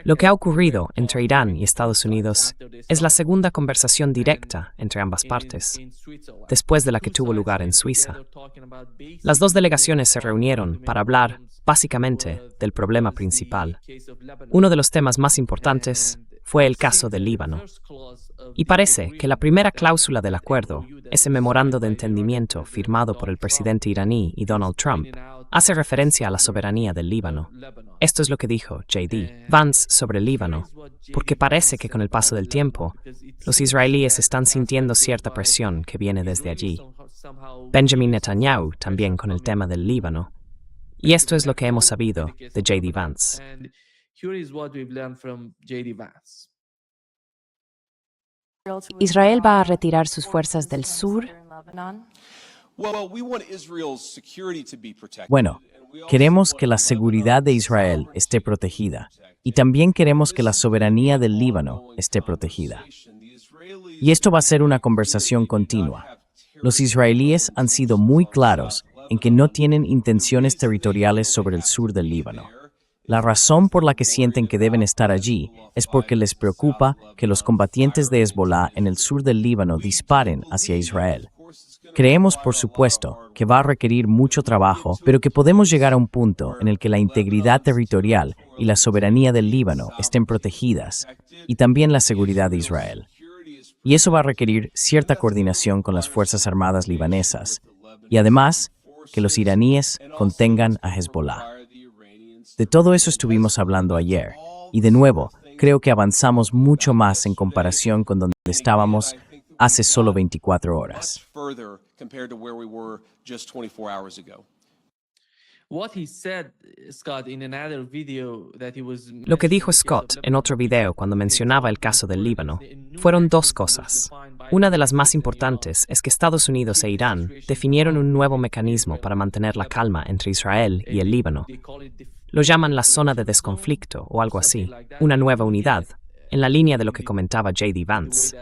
Lo que ha ocurrido entre Irán y Estados Unidos es la segunda conversación directa entre ambas partes, después de la que tuvo lugar en Suiza. Las dos delegaciones se reunieron para hablar, básicamente, del problema principal. Uno de los temas más importantes fue el caso del Líbano. Y parece que la primera cláusula del acuerdo, ese memorando de entendimiento firmado por el presidente iraní y Donald Trump, hace referencia a la soberanía del Líbano. Esto es lo que dijo J.D. Vance sobre el Líbano, porque parece que con el paso del tiempo, los israelíes están sintiendo cierta presión que viene desde allí. Benjamin Netanyahu también con el tema del Líbano. Y esto es lo que hemos sabido de J.D. Vance. ¿Israel va a retirar sus fuerzas del sur? Bueno, queremos que la seguridad de Israel esté protegida y también queremos que la soberanía del Líbano esté protegida. Y esto va a ser una conversación continua. Los israelíes han sido muy claros en que no tienen intenciones territoriales sobre el sur del Líbano. La razón por la que sienten que deben estar allí es porque les preocupa que los combatientes de Hezbollah en el sur del Líbano disparen hacia Israel. Creemos, por supuesto, que va a requerir mucho trabajo, pero que podemos llegar a un punto en el que la integridad territorial y la soberanía del Líbano estén protegidas, y también la seguridad de Israel. Y eso va a requerir cierta coordinación con las Fuerzas Armadas libanesas, y además, que los iraníes contengan a Hezbollah. De todo eso estuvimos hablando ayer, y de nuevo, creo que avanzamos mucho más en comparación con donde estábamos hace solo 24 horas. Lo que dijo Scott en otro video cuando mencionaba el caso del Líbano fueron dos cosas. Una de las más importantes es que Estados Unidos e Irán definieron un nuevo mecanismo para mantener la calma entre Israel y el Líbano. Lo llaman la zona de desconflicto o algo así, una nueva unidad, en la línea de lo que comentaba J.D. Vance.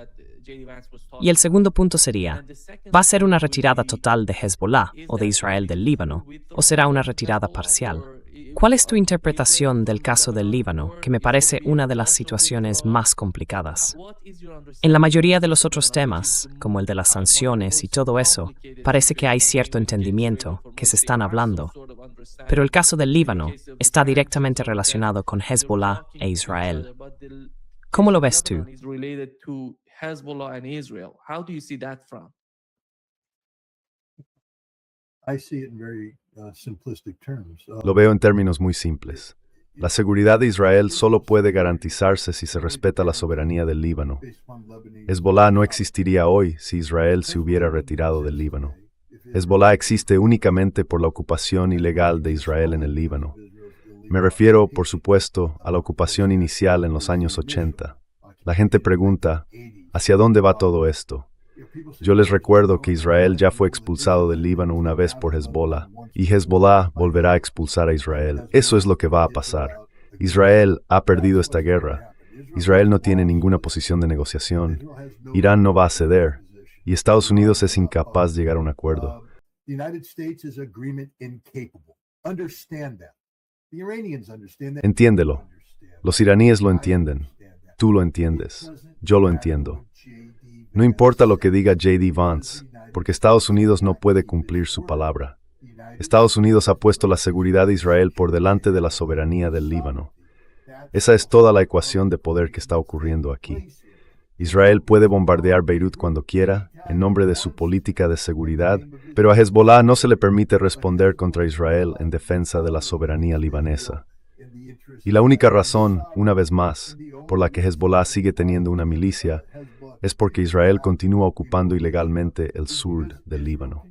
Y el segundo punto sería, ¿va a ser una retirada total de Hezbollah o de Israel del Líbano, o será una retirada parcial? ¿Cuál es tu interpretación del caso del Líbano, que me parece una de las situaciones más complicadas? En la mayoría de los otros temas, como el de las sanciones y todo eso, parece que hay cierto entendimiento, que se están hablando. Pero el caso del Líbano está directamente relacionado con Hezbollah e Israel. ¿Cómo lo ves tú? Hezbollah and Israel. How do you see that from? Lo veo en términos muy simples. La seguridad de Israel solo puede garantizarse si se respeta la soberanía del Líbano. Hezbollah no existiría hoy si Israel se hubiera retirado del Líbano. Hezbollah existe únicamente por la ocupación ilegal de Israel en el Líbano. Me refiero, por supuesto, a la ocupación inicial en los años 80. La gente pregunta, ¿hacia dónde va todo esto? Yo les recuerdo que Israel ya fue expulsado del Líbano una vez por Hezbollah, y Hezbollah volverá a expulsar a Israel. Eso es lo que va a pasar. Israel ha perdido esta guerra. Israel no tiene ninguna posición de negociación. Irán no va a ceder, y Estados Unidos es incapaz de llegar a un acuerdo. Entiéndelo. Los iraníes lo entienden. Tú lo entiendes. Yo lo entiendo. No importa lo que diga J.D. Vance, porque Estados Unidos no puede cumplir su palabra. Estados Unidos ha puesto la seguridad de Israel por delante de la soberanía del Líbano. Esa es toda la ecuación de poder que está ocurriendo aquí. Israel puede bombardear Beirut cuando quiera, en nombre de su política de seguridad, pero a Hezbollah no se le permite responder contra Israel en defensa de la soberanía libanesa. Y la única razón, una vez más, por la que Hezbollah sigue teniendo una milicia, es porque Israel continúa ocupando ilegalmente el sur del Líbano.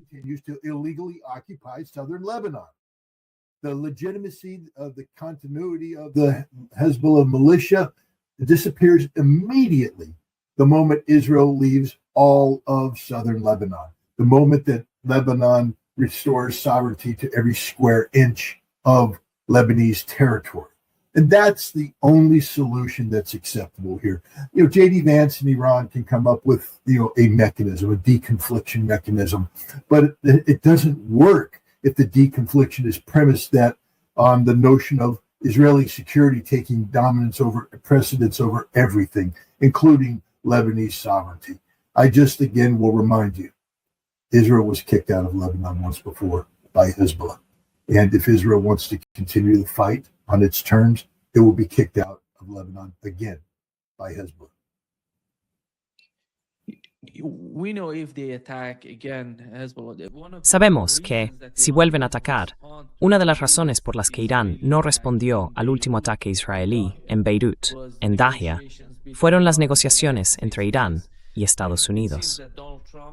The legitimacy of the continuity of the Hezbollah militia disappears immediately the moment Israel leaves all of southern Lebanon. The moment that Lebanon restores sovereignty to every square inch of Lebanese territory. And that's the only solution that's acceptable here. You know, J.D. Vance in Iran can come up with, a mechanism, a deconfliction mechanism, but it doesn't work if the deconfliction is premised that on the notion of Israeli security taking precedence over everything, including Lebanese sovereignty. I just again will remind you, Israel was kicked out of Lebanon once before by Hezbollah. And if Israel wants to continue the fight on its terms, it will be kicked out of Lebanon again by Hezbollah. Sabemos que, si vuelven a atacar, una de las razones por las que Irán no respondió al último ataque israelí en Beirut, en Dahia, fueron las negociaciones entre Irán y Estados Unidos.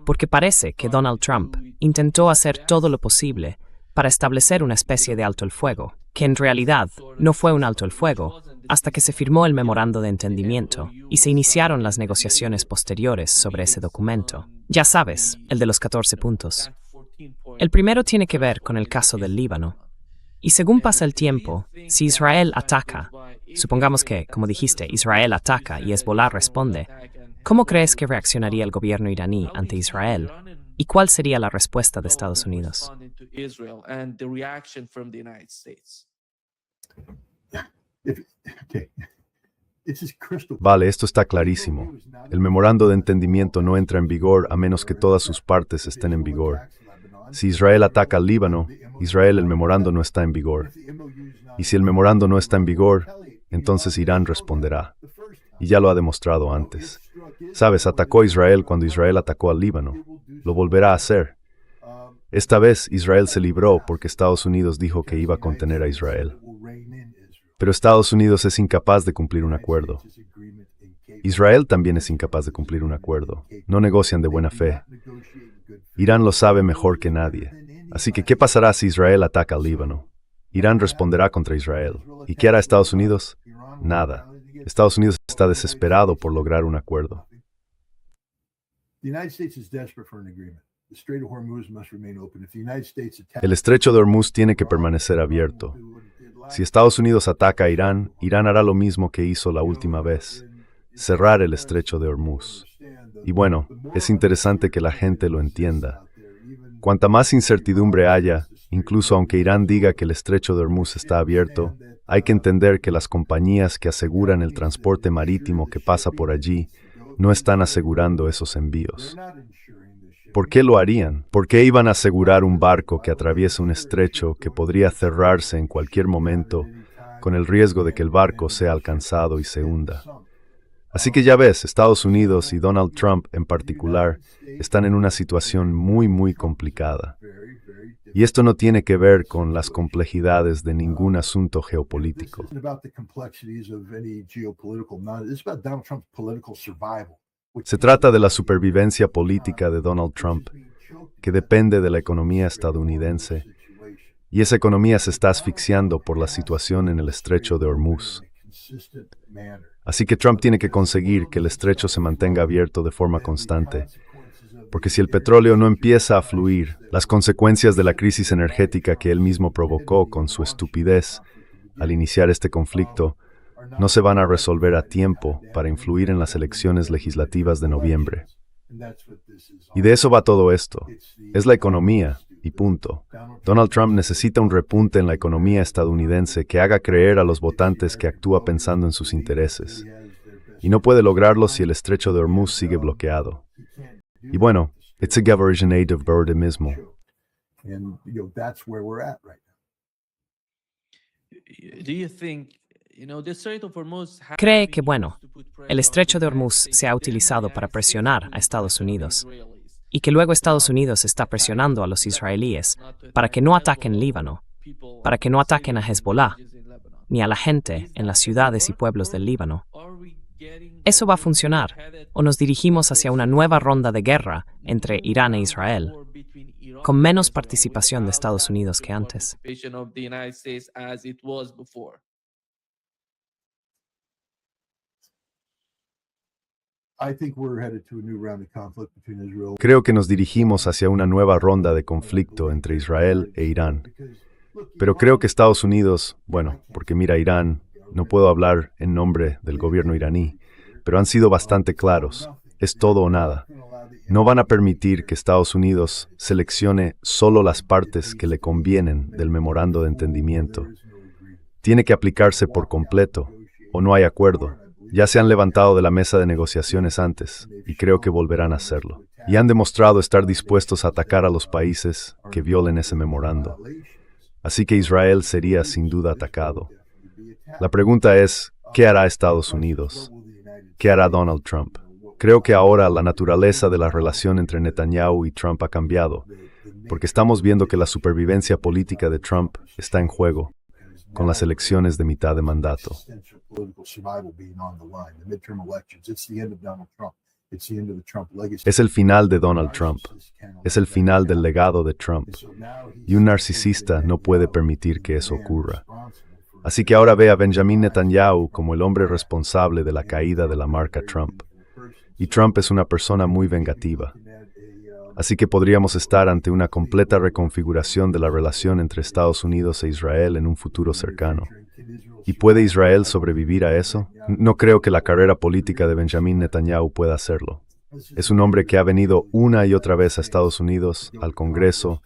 Porque parece que Donald Trump intentó hacer todo lo posible para establecer una especie de alto el fuego, que en realidad no fue un alto el fuego, hasta que se firmó el memorando de entendimiento y se iniciaron las negociaciones posteriores sobre ese documento. Ya sabes, el de los 14 puntos. El primero tiene que ver con el caso del Líbano. Y según pasa el tiempo, si Israel ataca, supongamos que, como dijiste, Israel ataca y Hezbollah responde, ¿cómo crees que reaccionaría el gobierno iraní ante Israel? ¿Y cuál sería la respuesta de Estados Unidos? Vale, esto está clarísimo. El memorando de entendimiento no entra en vigor a menos que todas sus partes estén en vigor. Si Israel ataca al Líbano, Israel, el memorando no está en vigor. Y si el memorando no está en vigor, entonces Irán responderá. Y ya lo ha demostrado antes. Sabes, atacó a Israel cuando Israel atacó al Líbano. Lo volverá a hacer. Esta vez Israel se libró porque Estados Unidos dijo que iba a contener a Israel. Pero Estados Unidos es incapaz de cumplir un acuerdo. Israel también es incapaz de cumplir un acuerdo. No negocian de buena fe. Irán lo sabe mejor que nadie. Así que, ¿qué pasará si Israel ataca al Líbano? Irán responderá contra Israel. ¿Y qué hará Estados Unidos? Nada. Estados Unidos está desesperado por lograr un acuerdo. El estrecho de Hormuz tiene que permanecer abierto. Si Estados Unidos ataca a Irán, Irán hará lo mismo que hizo la última vez, cerrar el estrecho de Hormuz. Y bueno, es interesante que la gente lo entienda. Cuanta más incertidumbre haya, incluso aunque Irán diga que el estrecho de Hormuz está abierto, hay que entender que las compañías que aseguran el transporte marítimo que pasa por allí no están asegurando esos envíos. ¿Por qué lo harían? ¿Por qué iban a asegurar un barco que atraviesa un estrecho que podría cerrarse en cualquier momento con el riesgo de que el barco sea alcanzado y se hunda? Así que ya ves, Estados Unidos y Donald Trump en particular están en una situación muy complicada. Y esto no tiene que ver con las complejidades de ningún asunto geopolítico. Se trata de la supervivencia política de Donald Trump, que depende de la economía estadounidense, y esa economía se está asfixiando por la situación en el estrecho de Hormuz. Así que Trump tiene que conseguir que el estrecho se mantenga abierto de forma constante, porque si el petróleo no empieza a fluir, las consecuencias de la crisis energética que él mismo provocó con su estupidez al iniciar este conflicto no se van a resolver a tiempo para influir en las elecciones legislativas de noviembre. Y de eso va todo esto. Es la economía, y punto. Donald Trump necesita un repunte en la economía estadounidense que haga creer a los votantes que actúa pensando en sus intereses. Y no puede lograrlo si el estrecho de Hormuz sigue bloqueado. Y bueno, it's a governative burden mismo. Cree que, bueno, el estrecho de Hormuz se ha utilizado para presionar a Estados Unidos y que luego Estados Unidos está presionando a los israelíes para que no ataquen Líbano, para que no ataquen a Hezbollah, ni a la gente en las ciudades y pueblos del Líbano. ¿Eso va a funcionar o nos dirigimos hacia una nueva ronda de guerra entre Irán e Israel, con menos participación de Estados Unidos que antes? Creo que nos dirigimos hacia una nueva ronda de conflicto entre Israel e Irán. Pero creo que Estados Unidos, bueno, porque mira, Irán, no puedo hablar en nombre del gobierno iraní, pero han sido bastante claros. Es todo o nada. No van a permitir que Estados Unidos seleccione solo las partes que le convienen del memorando de entendimiento, tiene que aplicarse por completo, o no hay acuerdo. Ya se han levantado de la mesa de negociaciones antes, y creo que volverán a hacerlo. Y han demostrado estar dispuestos a atacar a los países que violen ese memorando. Así que Israel sería sin duda atacado. La pregunta es, ¿qué hará Estados Unidos? ¿Qué hará Donald Trump? Creo que ahora la naturaleza de la relación entre Netanyahu y Trump ha cambiado, porque estamos viendo que la supervivencia política de Trump está en juego, con las elecciones de mitad de mandato. Es el final de Donald Trump. Es el final del legado de Trump. Y un narcisista no puede permitir que eso ocurra. Así que ahora ve a Benjamin Netanyahu como el hombre responsable de la caída de la marca Trump. Y Trump es una persona muy vengativa. Así que podríamos estar ante una completa reconfiguración de la relación entre Estados Unidos e Israel en un futuro cercano. ¿Y puede Israel sobrevivir a eso? No creo que la carrera política de Benjamin Netanyahu pueda hacerlo. Es un hombre que ha venido una y otra vez a Estados Unidos, al Congreso,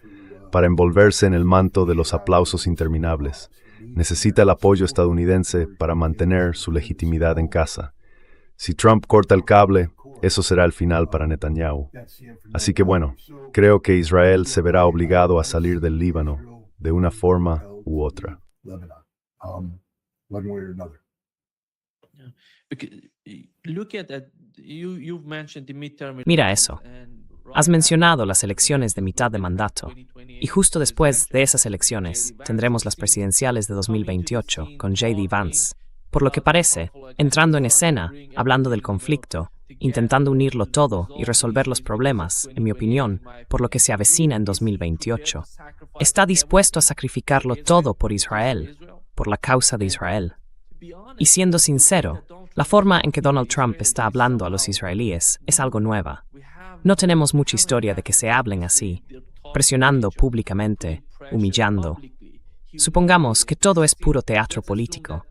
para envolverse en el manto de los aplausos interminables. Necesita el apoyo estadounidense para mantener su legitimidad en casa. Si Trump corta el cable, eso será el final para Netanyahu. Así que bueno, creo que Israel se verá obligado a salir del Líbano de una forma u otra. Mira eso. Has mencionado las elecciones de mitad de mandato, y justo después de esas elecciones tendremos las presidenciales de 2028 con J.D. Vance. Por lo que parece, entrando en escena, hablando del conflicto, intentando unirlo todo y resolver los problemas, en mi opinión, por lo que se avecina en 2028. Está dispuesto a sacrificarlo todo por Israel, por la causa de Israel. Y siendo sincero, la forma en que Donald Trump está hablando a los israelíes es algo nueva. No tenemos mucha historia de que se hablen así, presionando públicamente, humillando. Supongamos que todo es puro teatro político,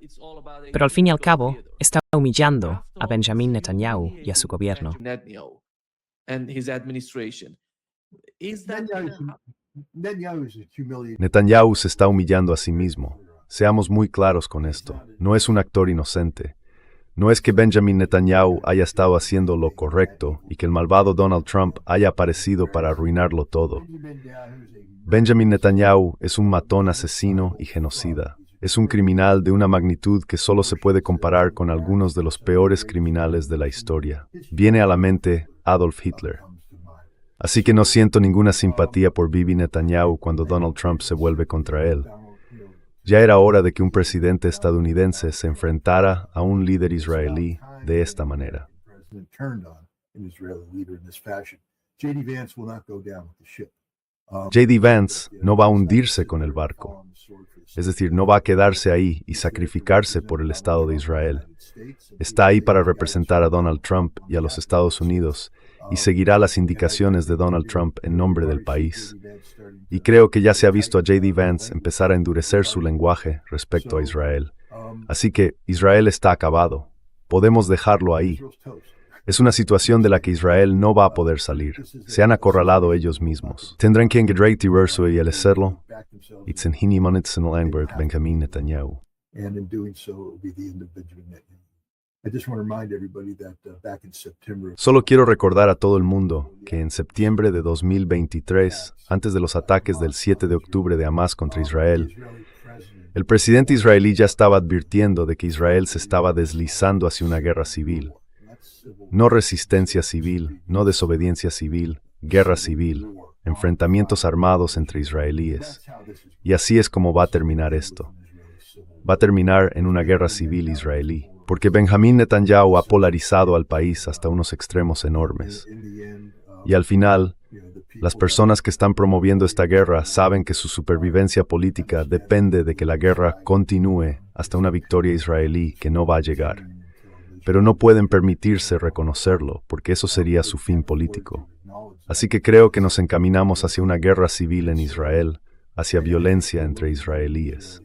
pero al fin y al cabo está humillando a Benjamin Netanyahu y a su gobierno. Netanyahu se está humillando a sí mismo. Seamos muy claros con esto. No es un actor inocente. No es que Benjamin Netanyahu haya estado haciendo lo correcto y que el malvado Donald Trump haya aparecido para arruinarlo todo. Benjamin Netanyahu es un matón asesino y genocida. Es un criminal de una magnitud que solo se puede comparar con algunos de los peores criminales de la historia. Viene a la mente Adolf Hitler. Así que no siento ninguna simpatía por Bibi Netanyahu cuando Donald Trump se vuelve contra él. Ya era hora de que un presidente estadounidense se enfrentara a un líder israelí de esta manera. J.D. Vance no va a hundirse con el barco. Es decir, no va a quedarse ahí y sacrificarse por el Estado de Israel. Está ahí para representar a Donald Trump y a los Estados Unidos y seguirá las indicaciones de Donald Trump en nombre del país. Y creo que ya se ha visto a J.D. Vance empezar a endurecer su lenguaje respecto a Israel. Así que Israel está acabado. Podemos dejarlo ahí. Es una situación de la que Israel no va a poder salir. Se han acorralado ellos mismos. Tendrán que retirarse y el hacerlo. Benjamin Netanyahu. Solo quiero recordar a todo el mundo que en septiembre de 2023, antes de los ataques del 7 de octubre de Hamas contra Israel, el presidente israelí ya estaba advirtiendo de que Israel se estaba deslizando hacia una guerra civil. No resistencia civil, no desobediencia civil, guerra civil, enfrentamientos armados entre israelíes. Y así es como va a terminar esto. Va a terminar en una guerra civil israelí, porque Benjamin Netanyahu ha polarizado al país hasta unos extremos enormes. Y al final, las personas que están promoviendo esta guerra saben que su supervivencia política depende de que la guerra continúe hasta una victoria israelí que no va a llegar. Pero no pueden permitirse reconocerlo, porque eso sería su fin político. Así que creo que nos encaminamos hacia una guerra civil en Israel, hacia violencia entre israelíes.